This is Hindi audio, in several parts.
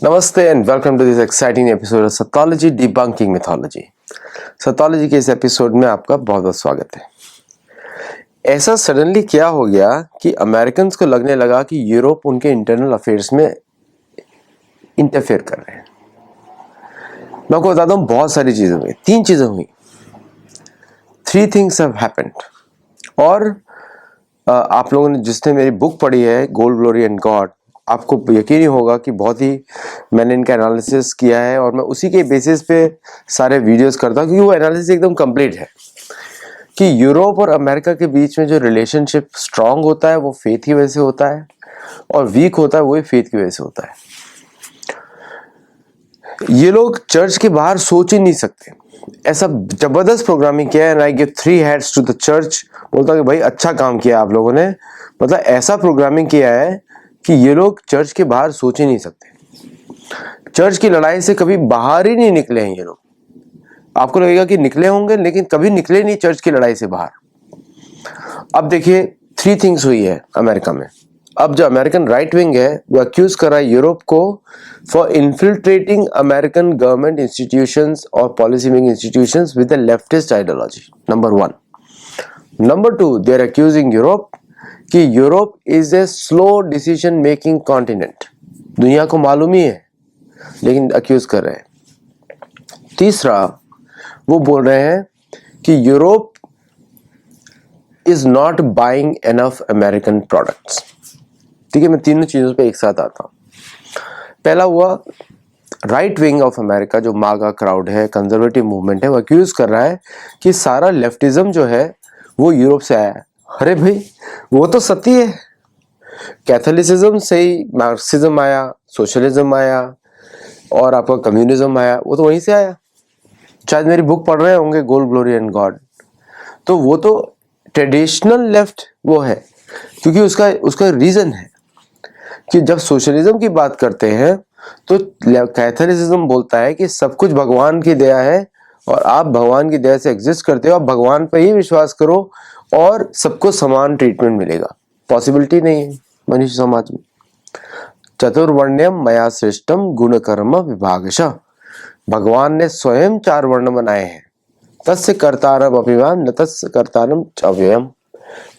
नमस्ते and welcome to this exciting episode of सतोलॉजी डिबंकिंग मिथोलॉजी। सतोलॉजी के इस एपिसोड में आपका बहुत बहुत स्वागत है। ऐसा सडनली क्या हो गया कि अमेरिकन्स को लगने लगा कि यूरोप उनके इंटरनल अफेयर्स में इंटरफेयर कर रहे हैं। मैं आपको बताता हूँ, बहुत सारी चीजें हुई, 3 चीजें हुई। 3 थिंग्स हैव हैपेंड। और आप लोगों ने जिसने मेरी बुक पढ़ी है गोल्ड ग्लोरी एंड गॉड, आपको यकीन ही होगा कि बहुत ही मैंने इनका एनालिसिस किया है और मैं उसी के बेसिस पे सारे वीडियोस करता हूँ, क्योंकि वो एनालिसिस एकदम कंप्लीट है कि यूरोप और अमेरिका के बीच में जो रिलेशनशिप स्ट्रांग होता है वो फेथ की वजह से होता है, और वीक होता है वो फेथ की वजह से होता है। ये लोग चर्च के बाहर सोच ही नहीं सकते। ऐसा जबरदस्त प्रोग्रामिंग किया है, and I give 3 hats to the church. बोलता कि भाई अच्छा काम किया आप लोगों ने, मतलब ऐसा प्रोग्रामिंग किया है कि ये लोग चर्च के बाहर सोच ही नहीं सकते। चर्च की लड़ाई से कभी बाहर ही नहीं निकले हैं ये लोग। आपको लगेगा कि निकले होंगे, लेकिन कभी निकले नहीं चर्च की लड़ाई से बाहर। अब देखिए 3 थिंग्स हुई है अमेरिका में। अब जो अमेरिकन राइट विंग है वो अक्यूज कर रहा है यूरोप को for infiltrating American government institutions और policy making institutions with a leftist ideology, number 1। Number 2, they are accusing Europe कि Europe is a slow decision making continent. दुनिया को मालूम ही है, लेकिन अक्यूज कर रहे हैं। तीसरा, वो बोल रहे हैं कि Europe is not buying enough American products. ठीक है, मैं तीनों चीजों पे एक साथ आता हूं। पहला हुआ राइट विंग ऑफ अमेरिका, जो मागा क्राउड है, कंजर्वेटिव मूवमेंट है, वो अक्यूज कर रहा है कि सारा लेफ्टिज्म जो है वो यूरोप से आया है। अरे भाई, वो तो सत्य है। कैथोलिसिज्म से ही मार्क्सिज्म आया, सोशलिज्म आया और आपका कम्युनिज्म आया, वो तो वहीं से आया। शायद मेरी बुक पढ़ रहे होंगे गोल्ड ग्लोरी एंड गॉड, तो वो तो ट्रेडिशनल लेफ्ट वो है, क्योंकि उसका रीजन है कि जब सोशलिज्म की बात करते हैं तो कैथोलिसिज्म बोलता है कि सब कुछ भगवान की दया है और आप भगवान की दया से एग्जिस्ट करते हो, आप भगवान पर ही विश्वास करो और सबको समान ट्रीटमेंट मिलेगा। पॉसिबिलिटी नहीं है मनुष्य समाज में। चतुर्वर्ण्यम मया सृष्टम गुण कर्म विभागशः। भगवान ने स्वयं 4 वर्ण बनाए हैं। तस्य कर्तारम अभिमान न तस्य कर्तारम अव्ययम।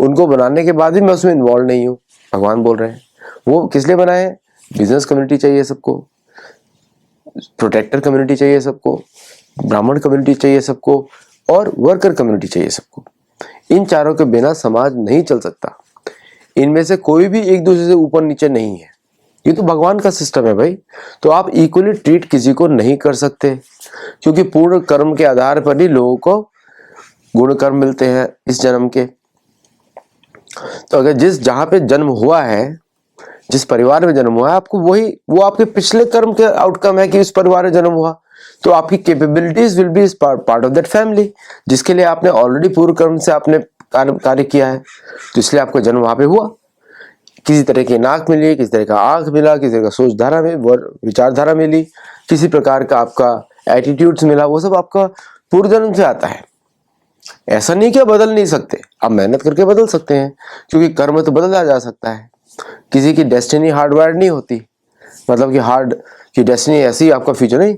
उनको बनाने के बाद भी मैं उसमें इन्वॉल्व नहीं हूँ, भगवान बोल रहे हैं। वो किस लिए बनाए हैं? बिजनेस कम्युनिटी चाहिए सबको, प्रोटेक्टर कम्युनिटी चाहिए सबको, ब्राह्मण कम्युनिटी चाहिए सबको, और वर्कर कम्युनिटी चाहिए सबको। इन चारों के बिना समाज नहीं चल सकता। इनमें से कोई भी एक दूसरे से ऊपर नीचे नहीं है। ये तो भगवान का सिस्टम है भाई। तो आप इक्वली ट्रीट किसी को नहीं कर सकते, क्योंकि पूर्ण कर्म के आधार पर ही लोगों को गुण कर्म मिलते हैं इस जन्म के। तो अगर जहां पे जन्म हुआ है, जिस परिवार में जन्म हुआ है, आपको वो आपके पिछले कर्म के आउटकम है कि उस परिवार में जन्म हुआ, तो आपकी capabilities will be part of that family, जिसके लिए आपने ऑलरेडी पूर्व कर्म से आपने कार्य किया है, तो इसलिए आपका जन्म वहां पे हुआ। किसी तरह की नाक मिली, किसी तरह का आंख मिला, किसी तरह का सोच धारा में विचारधारा मिली, किसी प्रकार का आपका एटीट्यूड्स मिला, वो सब आपका पूर्व जन्म से आता है। ऐसा नहीं कि बदल नहीं सकते, आप मेहनत करके बदल सकते हैं, क्योंकि कर्म तो बदला जा सकता है। किसी की डेस्टिनी हार्डवायर्ड नहीं होती, मतलब कि हार्ड की डेस्टिनी ऐसी आपका फ्यूचर नहीं।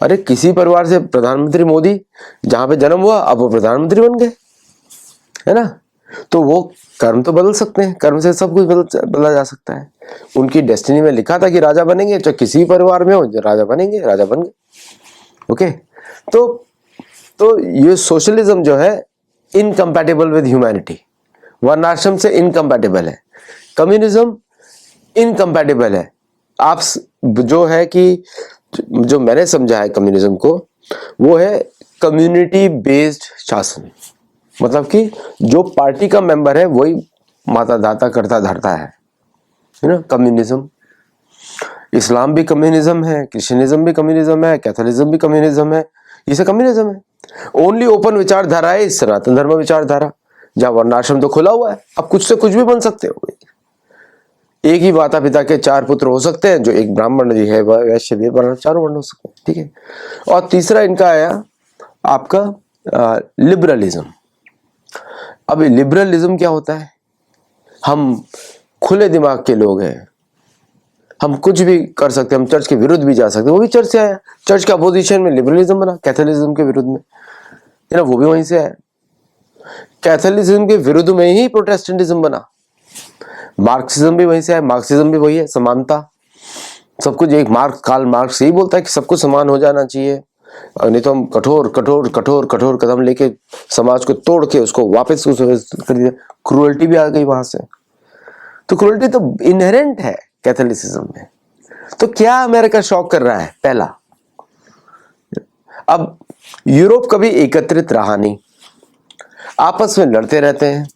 अरे किसी परिवार से प्रधानमंत्री मोदी जहां पे जन्म हुआ, अब वो प्रधानमंत्री बन गए, है ना। तो वो कर्म तो बदल सकते हैं, कर्म से सब कुछ बदला जा सकता है। उनकी डेस्टिनी में लिखा था कि राजा बनेंगे, चाहे किसी परिवार में हो, राजा बनेंगे, राजा बन गए। ओके, तो ये सोशलिज्म जो है इनकम्पैटिबल विद ह्यूमैनिटी, वर्णाश्रम से इनकम्पैटिबल है। कम्युनिज्म इनकम्पैटिबल है। आप जो है कि जो मैंने समझा है कम्युनिज्म को, वो है कम्युनिटी बेस्ड शासन। मतलब कि जो पार्टी का मेंबर है वही माता दाता करता धरता है ना, कम्युनिज्म। इस्लाम भी कम्युनिज्म है, क्रिश्चियनिज्म भी कम्युनिज्म है, कैथोलिज्म भी कम्युनिज्म है, ये सब कम्युनिज्म है। ओनली ओपन विचारधारा है इस सनातन धर्म विचारधारा, जहां वर्णाश्रम तो खुला हुआ है, आप कुछ से कुछ भी बन सकते हो। एक ही माता पिता के 4 पुत्र हो सकते हैं, जो एक ब्राह्मण भी है, वैश्य भी है, चारों वर्ण हो सकते हैं। ठीक है। और तीसरा इनका आया आपका लिबरलिज्म। अब लिबरलिज्म क्या होता है? हम खुले दिमाग के लोग हैं, हम कुछ भी कर सकते हैं, हम चर्च के विरुद्ध भी जा सकते हैं, वो भी चर्च से आया। चर्च के अपोजिशन में लिबरलिज्म बना, कैथोलिज्म के विरुद्ध में, है ना, वो भी वहीं से आया। कैथोलिज्म के विरुद्ध में ही प्रोटेस्टेंटिज्म बना। मार्क्सिज्म भी वहीं से आया, मार्क्सिज्म भी वही है, समानता, सब कुछ एक। कार्ल मार्क्स यही बोलता है कि सबको समान हो जाना चाहिए, नहीं तो हम कठोर कठोर कठोर कठोर कदम लेके समाज को तोड़ के उसको वापस कर दिया। क्रूअल्टी भी आ गई वहां से। तो क्रूअल्टी तो इनहेरेंट है कैथोलिसिज्म में। तो क्या अमेरिका शॉक कर रहा है? पहला, अब यूरोप कभी एकत्रित रहा नहीं, आपस में लड़ते रहते हैं।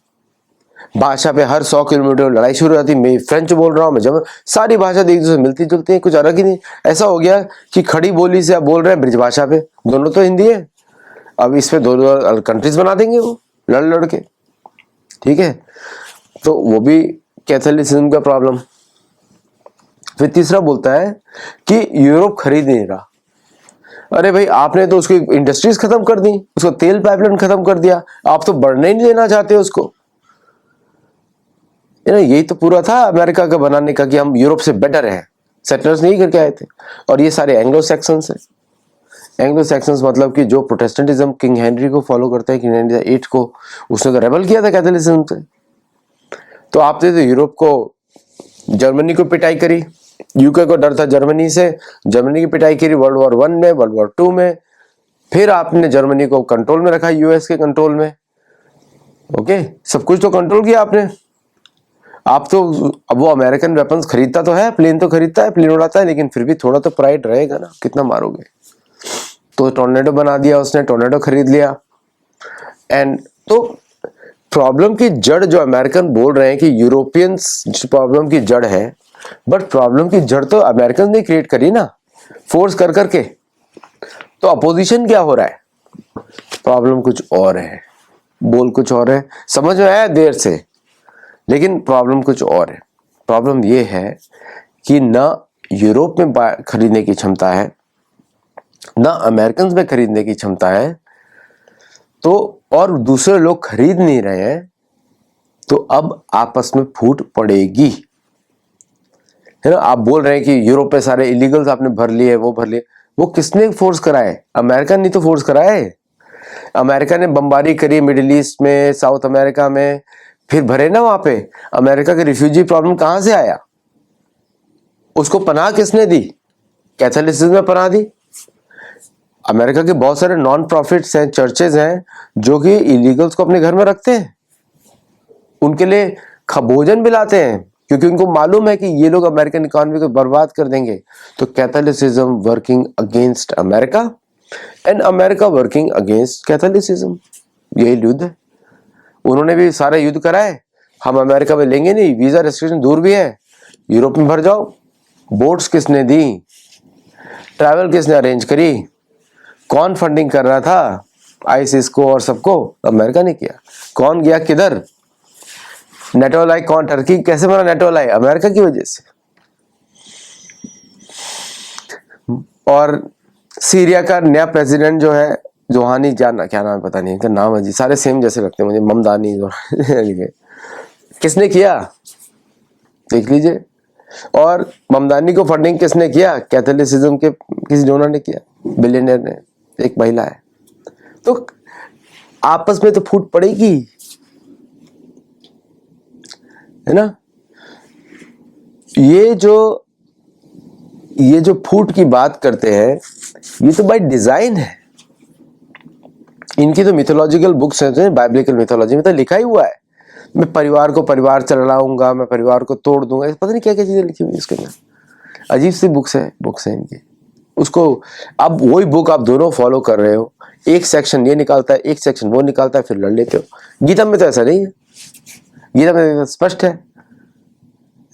भाषा पे हर 100 किलोमीटर लड़ाई शुरू हो जाती। मैं फ्रेंच बोल रहा हूँ, मैं जर्मन, सारी भाषा एक दूसरे से मिलती जुलती है, कुछ अलग ही नहीं। ऐसा हो गया कि खड़ी बोली से आप बोल रहे हैं ब्रिज भाषा पे, दोनों तो हिंदी है, अब इस पे दो कंट्रीज बना देंगे वो लड़ लड़ के, ठीक है। तो वो भी कैथोलिसिज्म का प्रॉब्लम। फिर तीसरा बोलता है कि यूरोप खरीद नहीं रहा। अरे भाई, आपने तो उसकी इंडस्ट्रीज खत्म कर दी, उसको तेल पाइपलाइन खत्म कर दिया, आप तो बढ़ने ही नहीं देना चाहते उसको। यही तो पूरा था अमेरिका का बनाने का, कि हम यूरोप से बेटर हैं। सेटलर्स नहीं करके आए थे, और ये सारे एंग्लो सैक्सन्स हैं। एंग्लो सैक्सन्स मतलब कि जो प्रोटेस्टेंटिज्म किंग हेनरी को फॉलो करते हैं, किंग हेनरी 8 को, उसने तो रेबल किया था कैथोलिसिज्म से। तो आपने तो यूरोप को, जर्मनी को पिटाई करी, यूके को डर था जर्मनी से, जर्मनी की पिटाई करी वर्ल्ड वॉर 1 में, वर्ल्ड वॉर 2 में। फिर आपने जर्मनी को कंट्रोल में रखा, यूएस के कंट्रोल में। ओके, सब कुछ तो कंट्रोल किया आपने। आप तो, अब वो अमेरिकन वेपन्स खरीदता तो है, प्लेन तो खरीदता है, प्लेन उड़ाता है, लेकिन फिर भी थोड़ा तो प्राइड रहेगा ना, कितना मारोगे। तो टोर्नेडो बना दिया उसने, टोर्नेडो खरीद लिया। एंड तो प्रॉब्लम की जड़ जो अमेरिकन बोल रहे हैं कि यूरोपियंस प्रॉब्लम की जड़ है, बट प्रॉब्लम की जड़ तो अमेरिकन ने क्रिएट करी ना, फोर्स कर करके। तो अपोजिशन क्या हो रहा है? प्रॉब्लम कुछ और है, बोल कुछ और है, समझ में आया देर से, लेकिन प्रॉब्लम कुछ और है। प्रॉब्लम ये है कि ना यूरोप में खरीदने की क्षमता है, ना अमेरिकन में खरीदने की क्षमता है, तो और दूसरे लोग खरीद नहीं रहे हैं, तो अब आपस में फूट पड़ेगी, है ना। आप बोल रहे हैं कि यूरोप पे सारे इलीगल्स आपने भर लिए, वो भर लिए, वो किसने फोर्स कराए? अमेरिका ने तो फोर्स कराए। अमेरिका ने बमबारी करी मिडिल ईस्ट में, साउथ अमेरिका में, फिर भरे ना वहां पे। अमेरिका के रिफ्यूजी प्रॉब्लम कहां से आया? उसको पनाह किसने दी? कैथोलिसिज्म में पनाह दी। अमेरिका के बहुत सारे नॉन प्रॉफिट्स हैं, चर्चेज हैं, जो कि इलीगल्स को अपने घर में रखते हैं, उनके लिए भोजन भी लाते हैं, क्योंकि उनको मालूम है कि ये लोग अमेरिकन इकोनॉमी को बर्बाद कर देंगे। तो Catholicism working against America and America working against Catholicism, यही युद्ध है। उन्होंने भी सारे युद्ध कराए, हम अमेरिका में लेंगे नहीं, वीजा रेस्ट्रिक्शन दूर भी है, यूरोप में भर जाओ। बोट्स किसने दी? ट्रैवल किसने अरेंज करी? कौन फंडिंग कर रहा था आईसिस को और सबको? अमेरिका ने किया। कौन गया किधर? नेटो लाई कौन? टर्की कैसे बना नेटो लाई? अमेरिका की वजह से। और सीरिया का नया प्रेसिडेंट जो है, जोहानी, जाना क्या नाम है पता नहीं, इनका नाम है जी, सारे सेम जैसे लगते हैं मुझे, ममदानी किसने किया? देख लीजिए। और ममदानी को फंडिंग किसने किया? कैथोलिसिज्म के किसी डोनर ने किया, बिलियनर ने, एक महिला है। तो आपस में तो फूट पड़ेगी, है ना। ये जो फूट की बात करते हैं, ये तो बाय डिजाइन है। इनकी तो मिथोलॉजिकल बुक्स हैं, बाइबलिकल मिथोलॉजी में तो लिखा ही हुआ है, मैं परिवार को परिवार चलाऊंगा, मैं परिवार को तोड़ दूंगा, पता नहीं क्या क्या चीजें लिखी हुई इसके अंदर। अजीब सी बुक्स है इनकी। उसको अब वही बुक आप दोनों फॉलो कर रहे हो, एक सेक्शन ये निकालता है, एक सेक्शन वो निकालता है, फिर लड़ लेते हो। गीता में तो ऐसा नहीं है, गीता में स्पष्ट है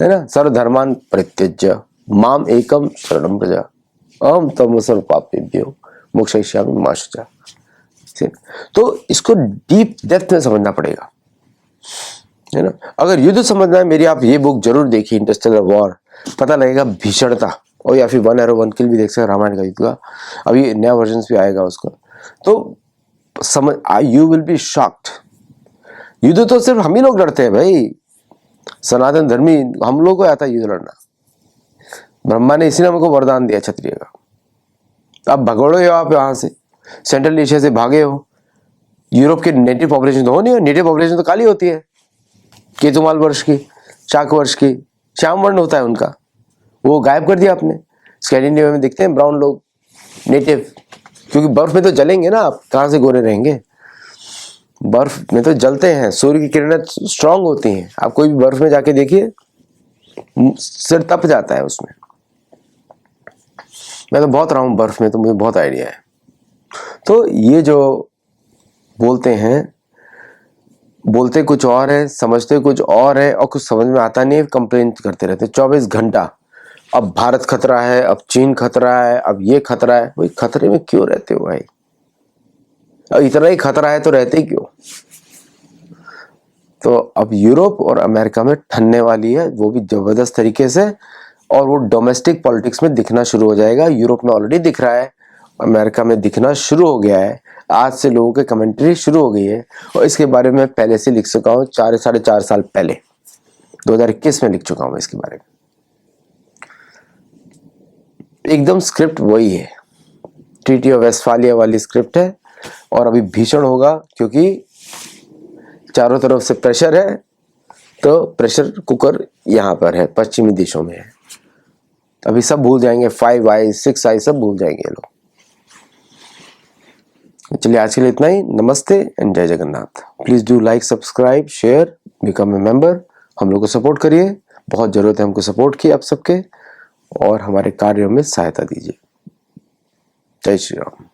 ना, सर्वधर्मान् परित्यज्य माम एकम शरणं व्रज अहं त्वं सर्व पापेभ्यो मोक्षयिष्यामि मा शुचा। तो इसको डीप डेप्थ में समझना पड़ेगा, है ना। अगर युद्ध समझना है मेरी, आप ये बुक जरूर देखिए, इंटरस्टेलर वॉर, पता लगेगा भीषणता। और या फिर 1 एरो 1 किल भी देख सकते, रामायण का युद्ध का, अभी नया वर्जन भी आएगा उसका, तो समझ, यू विल बी शॉक्ड। युद्ध तो सिर्फ हम ही लोग लड़ते हैं भाई, सनातन धर्मी हम लोग को आता है युद्ध लड़ना, ब्रह्मा ने इसी ने हमको वरदान दिया क्षत्रिय का। तो आप भगोड़े हो आप यहाँ से, सेंट्रल एशिया से भागे हो। यूरोप के नेटिव पॉपुलेशन तो हो नहीं, नेटिव पॉपुलेशन तो काली होती है, केतुमाल वर्ष की, शाक वर्ष की, श्याम वर्ण होता है उनका, वो गायब कर दिया आपने। स्कैंडिनेविया में दिखते हैं ब्राउन लोग नेटिव, क्योंकि बर्फ में तो जलेंगे ना, आप कहाँ से गोरे रहेंगे, बर्फ में तो जलते हैं, सूर्य की किरणें स्ट्रांग होती हैं। आप कोई भी बर्फ में जाके देखिए, सिर तप जाता है उसमें। मैं तो बहुत रहा हूँ बर्फ में, तो मुझे बहुत आइडिया है। तो ये जो बोलते हैं, बोलते कुछ और है, समझते कुछ और है, और कुछ समझ में आता नहीं है, कंप्लेन करते रहते 24 घंटा। अब भारत खतरा है, अब चीन खतरा है, अब ये खतरा है। भाई खतरे में क्यों रहते हो भाई? अब इतना ही खतरा है तो रहते ही क्यों? तो अब यूरोप और अमेरिका में ठनने वाली है, वो भी जबरदस्त तरीके से, और वो डोमेस्टिक पॉलिटिक्स में दिखना शुरू हो जाएगा। यूरोप में ऑलरेडी दिख रहा है, अमेरिका में दिखना शुरू हो गया है। आज से लोगों के कमेंट्री शुरू हो गई है, और इसके बारे में पहले से लिख चुका हूँ, 4-4.5 साल पहले 2021 में लिख चुका हूँ इसके बारे में। एकदम स्क्रिप्ट वही है, ट्रीटी ऑफ वेस्टफालिया वाली स्क्रिप्ट है। और अभी भीषण होगा, क्योंकि चारों तरफ से प्रेशर है, तो प्रेशर कुकर यहाँ पर है, पश्चिमी देशों में है। अभी सब भूल जाएंगे, 5 आई 6 आई सब भूल जाएंगे लोग। चलिए आज के लिए इतना ही। नमस्ते एंड जय Jagannath. Please do like, subscribe, share, become a member. हम लोग को सपोर्ट करिए, बहुत जरूरत है हमको सपोर्ट की आप सबके, और हमारे कार्यों में सहायता दीजिए। जय श्री राम।